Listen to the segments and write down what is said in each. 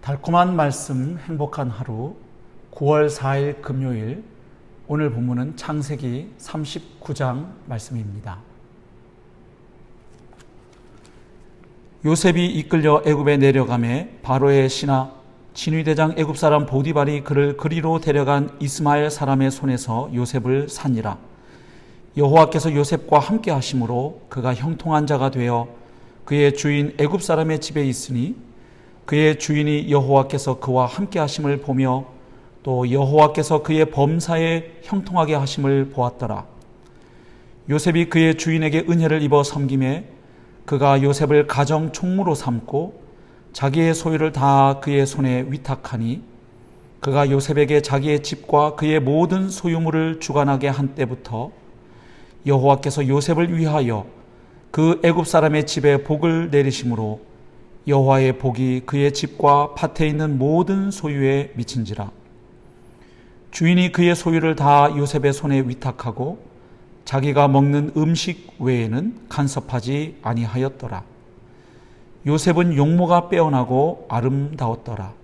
달콤한 말씀, 행복한 하루, 9월 4일 금요일, 오늘 본문은 창세기 39장 말씀입니다. 요셉이 이끌려 애굽에 내려가매 바로의 신하 진위대장 애굽 사람 보디발이 그를 그리로 데려간 이스마엘 사람의 손에서 요셉을 산이라. 여호와께서 요셉과 함께 하심으로 그가 형통한 자가 되어 그의 주인 애굽 사람의 집에 있으니 그의 주인이 여호와께서 그와 함께 하심을 보며 또 여호와께서 그의 범사에 형통하게 하심을 보았더라. 요셉이 그의 주인에게 은혜를 입어 섬김에 그가 요셉을 가정 총무로 삼고 자기의 소유를 다 그의 손에 위탁하니 그가 요셉에게 자기의 집과 그의 모든 소유물을 주관하게 한 때부터 여호와께서 요셉을 위하여 그 애굽 사람의 집에 복을 내리심으로 여호와의 복이 그의 집과 밭에 있는 모든 소유에 미친지라. 주인이 그의 소유를 다 요셉의 손에 위탁하고 자기가 먹는 음식 외에는 간섭하지 아니하였더라. 요셉은 용모가 빼어나고 아름다웠더라.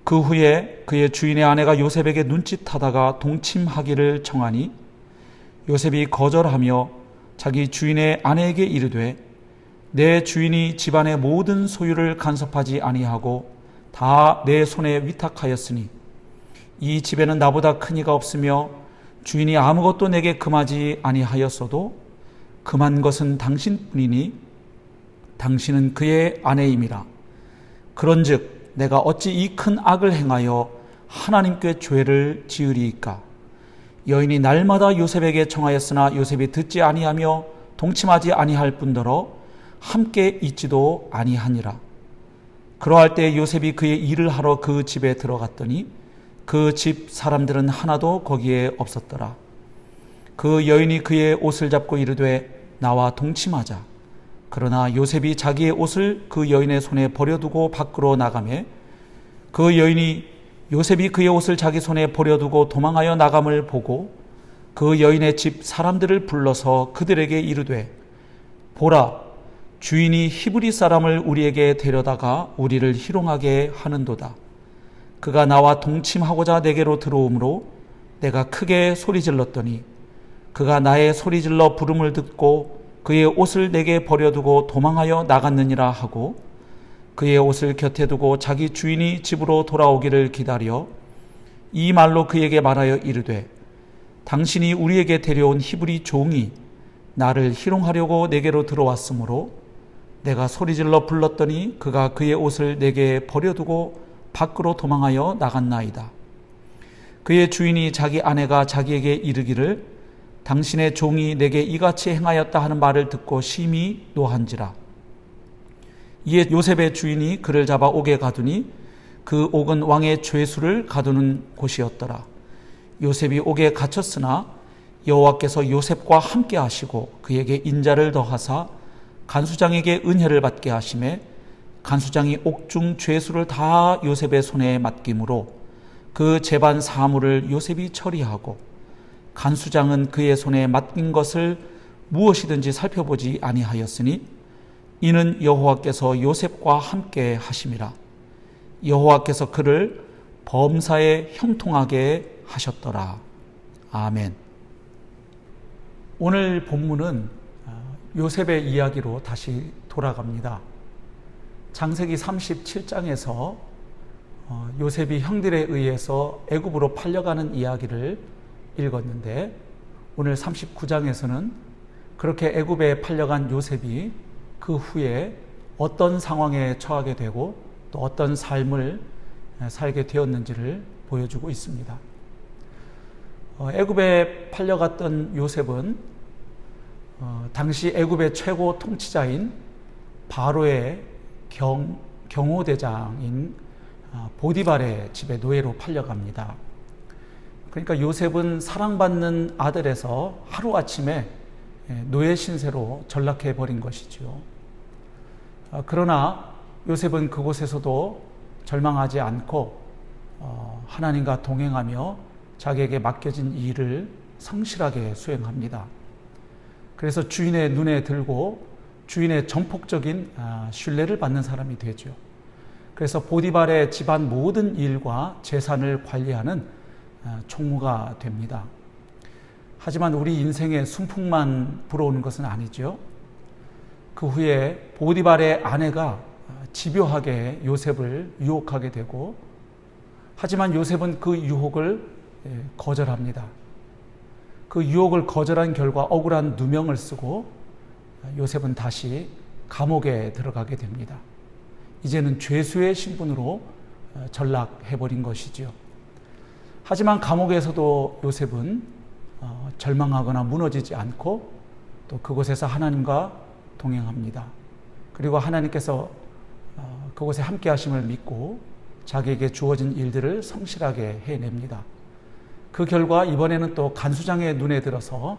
그 후에 그의 주인의 아내가 요셉에게 눈짓하다가 동침하기를 청하니 요셉이 거절하며 자기 주인의 아내에게 이르되 내 주인이 집안의 모든 소유를 간섭하지 아니하고 다 내 손에 위탁하였으니 이 집에는 나보다 큰 이가 없으며 주인이 아무것도 내게 금하지 아니하였어도 금한 것은 당신뿐이니 당신은 그의 아내임이라. 그런즉 내가 어찌 이 큰 악을 행하여 하나님께 죄를 지으리이까. 여인이 날마다 요셉에게 청하였으나 요셉이 듣지 아니하며 동침하지 아니할 뿐더러 함께 있지도 아니하니라. 그러할 때 요셉이 그의 일을 하러 그 집에 들어갔더니 그 집 사람들은 하나도 거기에 없었더라. 그 여인이 그의 옷을 잡고 이르되 나와 동침하자. 그러나 요셉이 자기의 옷을 그 여인의 손에 버려두고 밖으로 나가매 그 여인이 요셉이 그의 옷을 자기 손에 버려두고 도망하여 나감을 보고 그 여인의 집 사람들을 불러서 그들에게 이르되 보라, 주인이 히브리 사람을 우리에게 데려다가 우리를 희롱하게 하는도다. 그가 나와 동침하고자 내게로 들어오므로 내가 크게 소리질렀더니 그가 나의 소리질러 부름을 듣고 그의 옷을 내게 버려두고 도망하여 나갔느니라 하고 그의 옷을 곁에 두고 자기 주인이 집으로 돌아오기를 기다려 이 말로 그에게 말하여 이르되 당신이 우리에게 데려온 히브리 종이 나를 희롱하려고 내게로 들어왔으므로 내가 소리질러 불렀더니 그가 그의 옷을 내게 버려두고 밖으로 도망하여 나갔나이다. 그의 주인이 자기 아내가 자기에게 이르기를 당신의 종이 내게 이같이 행하였다 하는 말을 듣고 심히 노한지라. 이에 요셉의 주인이 그를 잡아 옥에 가두니 그 옥은 왕의 죄수를 가두는 곳이었더라. 요셉이 옥에 갇혔으나 여호와께서 요셉과 함께 하시고 그에게 인자를 더하사 간수장에게 은혜를 받게 하심에 간수장이 옥중 죄수를 다 요셉의 손에 맡김으로 그 재반 사물을 요셉이 처리하고 간수장은 그의 손에 맡긴 것을 무엇이든지 살펴보지 아니하였으니 이는 여호와께서 요셉과 함께 하심이라. 여호와께서 그를 범사에 형통하게 하셨더라. 아멘. 오늘 본문은 요셉의 이야기로 다시 돌아갑니다. 창세기 37장에서 요셉이 형들에 의해서 애굽으로 팔려가는 이야기를 읽었는데 오늘 39장에서는 그렇게 애굽에 팔려간 요셉이 그 후에 어떤 상황에 처하게 되고 또 어떤 삶을 살게 되었는지를 보여주고 있습니다. 애굽에 팔려갔던 요셉은 당시 애굽의 최고 통치자인 바로의 경호대장인 보디발의 집에 노예로 팔려갑니다. 그러니까 요셉은 사랑받는 아들에서 하루아침에 노예 신세로 전락해 버린 것이죠. 그러나 요셉은 그곳에서도 절망하지 않고 하나님과 동행하며 자기에게 맡겨진 일을 성실하게 수행합니다. 그래서 주인의 눈에 들고 주인의 전폭적인 신뢰를 받는 사람이 되죠. 그래서 보디발의 집안 모든 일과 재산을 관리하는 총무가 됩니다. 하지만 우리 인생의 순풍만 불어오는 것은 아니죠. 그 후에 보디발의 아내가 집요하게 요셉을 유혹하게 되고, 하지만 요셉은 그 유혹을 거절합니다. 그 유혹을 거절한 결과 억울한 누명을 쓰고 요셉은 다시 감옥에 들어가게 됩니다. 이제는 죄수의 신분으로 전락해버린 것이지요. 하지만 감옥에서도 요셉은 절망하거나 무너지지 않고 또 그곳에서 하나님과 동행합니다. 그리고 하나님께서 그곳에 함께 하심을 믿고 자기에게 주어진 일들을 성실하게 해냅니다. 그 결과 이번에는 또 간수장의 눈에 들어서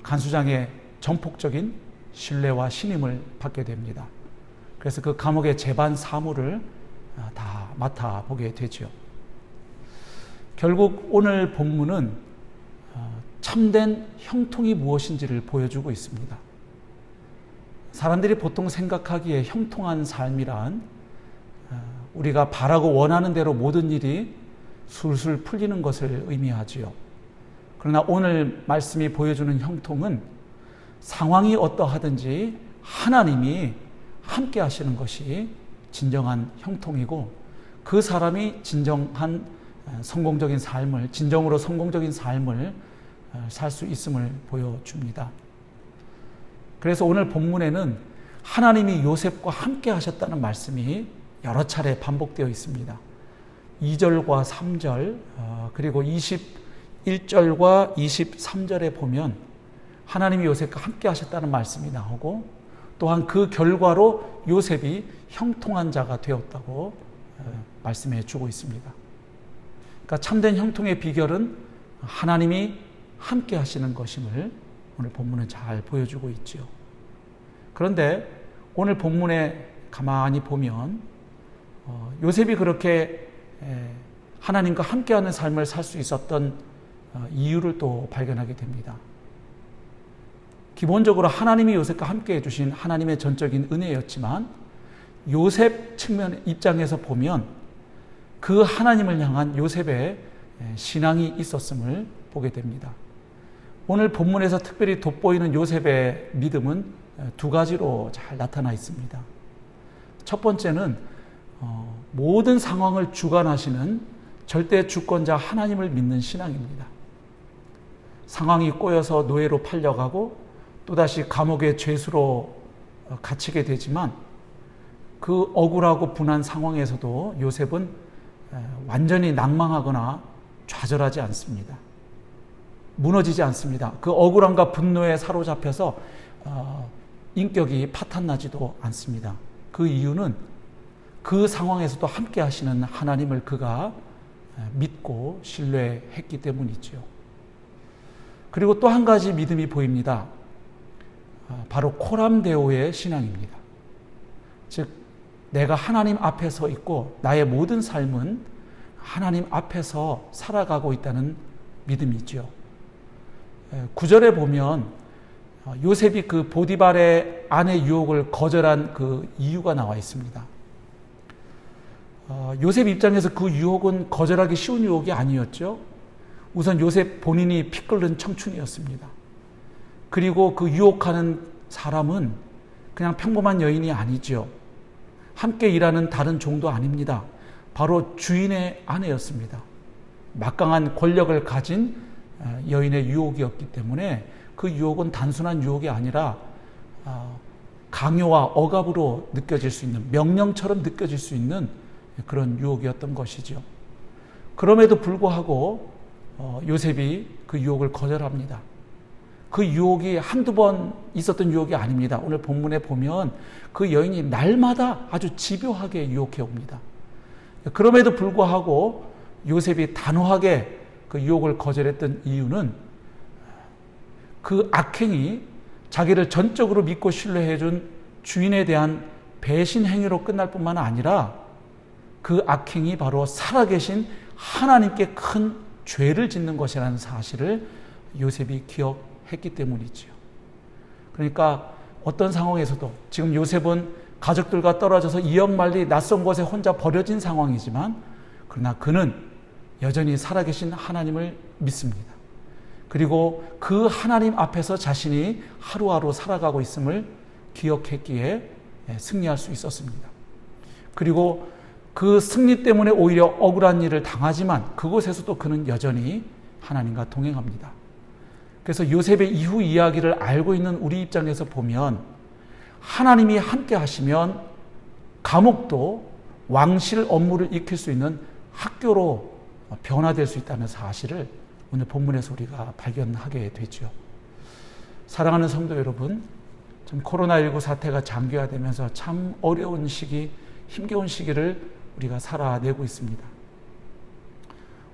간수장의 전폭적인 신뢰와 신임을 받게 됩니다. 그래서 그 감옥의 재반 사무를 다 맡아보게 되죠. 결국 오늘 본문은 참된 형통이 무엇인지를 보여주고 있습니다. 사람들이 보통 생각하기에 형통한 삶이란 우리가 바라고 원하는 대로 모든 일이 술술 풀리는 것을 의미하지요. 그러나 오늘 말씀이 보여주는 형통은 상황이 어떠하든지 하나님이 함께 하시는 것이 진정한 형통이고, 그 사람이 진정한 성공적인 삶을, 진정으로 성공적인 삶을 살 수 있음을 보여줍니다. 그래서 오늘 본문에는 하나님이 요셉과 함께 하셨다는 말씀이 여러 차례 반복되어 있습니다. 2절과 3절 그리고 21절과 23절에 보면 하나님이 요셉과 함께 하셨다는 말씀이 나오고, 또한 그 결과로 요셉이 형통한 자가 되었다고 말씀해 주고 있습니다. 그러니까 참된 형통의 비결은 하나님이 함께 하시는 것임을 오늘 본문은 잘 보여주고 있죠. 그런데 오늘 본문에 가만히 보면 요셉이 그렇게 하나님과 함께하는 삶을 살 수 있었던 이유를 또 발견하게 됩니다. 기본적으로 하나님이 요셉과 함께 해주신 하나님의 전적인 은혜였지만, 요셉 측면 입장에서 보면 그 하나님을 향한 요셉의 신앙이 있었음을 보게 됩니다. 오늘 본문에서 특별히 돋보이는 요셉의 믿음은 두 가지로 잘 나타나 있습니다. 첫 번째는 모든 상황을 주관하시는 절대 주권자 하나님을 믿는 신앙입니다. 상황이 꼬여서 노예로 팔려가고 또다시 감옥의 죄수로 갇히게 되지만, 그 억울하고 분한 상황에서도 요셉은 완전히 낭망하거나 좌절하지 않습니다. 무너지지 않습니다. 그 억울함과 분노에 사로잡혀서 인격이 파탄나지도 않습니다. 그 이유는 그 상황에서도 함께 하시는 하나님을 그가 믿고 신뢰했기 때문이죠. 그리고 또 한 가지 믿음이 보입니다. 바로 코람데오의 신앙입니다. 즉, 내가 하나님 앞에 서 있고 나의 모든 삶은 하나님 앞에서 살아가고 있다는 믿음이죠. 9절에 보면 요셉이 그 보디발의 아내 유혹을 거절한 그 이유가 나와 있습니다. 요셉 입장에서 그 유혹은 거절하기 쉬운 유혹이 아니었죠. 우선 요셉 본인이 피 끓는 청춘이었습니다. 그리고 그 유혹하는 사람은 그냥 평범한 여인이 아니죠. 함께 일하는 다른 종도 아닙니다. 바로 주인의 아내였습니다. 막강한 권력을 가진 여인의 유혹이었기 때문에 그 유혹은 단순한 유혹이 아니라 강요와 억압으로 느껴질 수 있는, 명령처럼 느껴질 수 있는 그런 유혹이었던 것이죠. 그럼에도 불구하고 요셉이 그 유혹을 거절합니다. 그 유혹이 한두 번 있었던 유혹이 아닙니다. 오늘 본문에 보면 그 여인이 날마다 아주 집요하게 유혹해 옵니다. 그럼에도 불구하고 요셉이 단호하게 그 유혹을 거절했던 이유는 그 악행이 자기를 전적으로 믿고 신뢰해준 주인에 대한 배신 행위로 끝날 뿐만 아니라 그 악행이 바로 살아계신 하나님께 큰 죄를 짓는 것이라는 사실을 요셉이 기억했기 때문이지요. 그러니까 어떤 상황에서도 지금 요셉은 가족들과 떨어져서 이역만리 낯선 곳에 혼자 버려진 상황이지만 그러나 그는 여전히 살아계신 하나님을 믿습니다. 그리고 그 하나님 앞에서 자신이 하루하루 살아가고 있음을 기억했기에 승리할 수 있었습니다. 그리고 그 승리 때문에 오히려 억울한 일을 당하지만 그곳에서도 그는 여전히 하나님과 동행합니다. 그래서 요셉의 이후 이야기를 알고 있는 우리 입장에서 보면 하나님이 함께 하시면 감옥도 왕실 업무를 익힐 수 있는 학교로 변화될 수 있다는 사실을 오늘 본문에서 우리가 발견하게 되죠. 사랑하는 성도 여러분, 좀 코로나19 사태가 장기화되면서 참 어려운 시기, 힘겨운 시기를 우리가 살아내고 있습니다.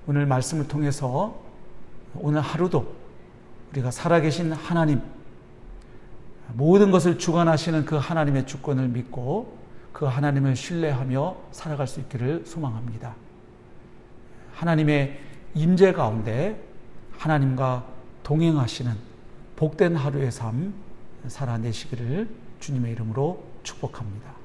오늘 말씀을 통해서 오늘 하루도 우리가 살아계신 하나님, 모든 것을 주관하시는 그 하나님의 주권을 믿고 그 하나님을 신뢰하며 살아갈 수 있기를 소망합니다. 하나님의 임재 가운데 하나님과 동행하시는 복된 하루의 삶 살아내시기를 주님의 이름으로 축복합니다.